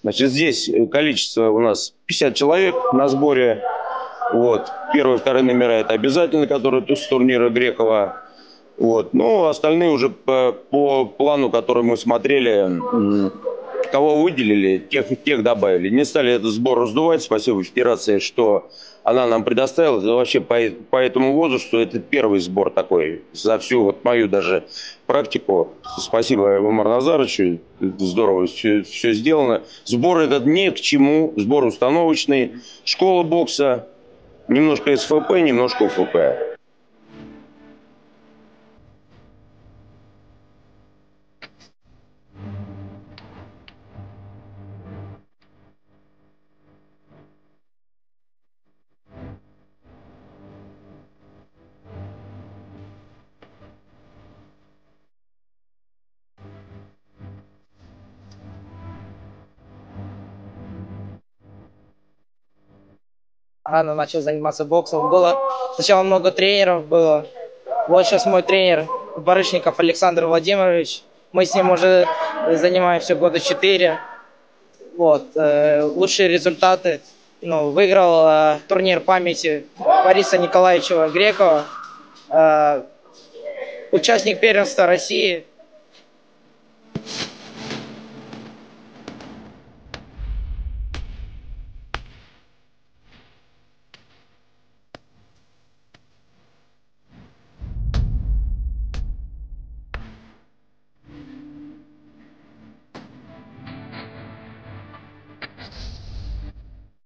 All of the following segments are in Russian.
Значит, здесь количество у нас 50 человек на сборе. Вот. Первые, вторые номера это обязательно, которые с турнира Грекова. Вот. Ну, остальные уже по плану, который мы смотрели, кого выделили, тех добавили. Не стали этот сбор раздувать. Спасибо Федерации, что она нам предоставила. Это вообще по этому возрасту это первый сбор такой за всю вот мою даже практику. Спасибо Умару Назаровичу. Здорово все сделано. Сбор этот ни к чему. Сбор установочный. Школа бокса. Немножко СФП, немножко УФП. Рано начал заниматься боксом. Было сначала много тренеров было. Вот сейчас мой тренер Барышников Александр Владимирович. Мы с ним уже занимаемся года 4. Вот. Лучшие результаты. Ну, выиграл турнир памяти Бориса Николаевича Грекова. Участник первенства России.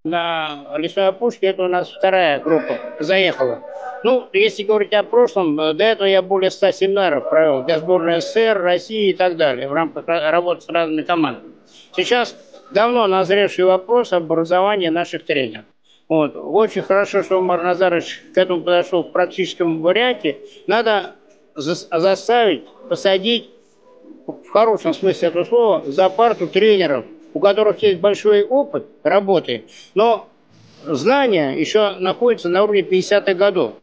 На лесной опушке это у нас вторая группа заехала. Ну, если говорить о прошлом, до этого я более 100 семинаров провел для сборной СССР, России и так далее, в рамках работы с разными командами. Сейчас давно назревший вопрос образования наших тренеров. Вот. Очень хорошо, что Умар Назарович к этому подошел в практическом варианте. Надо заставить, посадить, в хорошем смысле этого слова, за парту тренеров, у которых есть большой опыт работы, но знания еще находятся на уровне 50-х годов.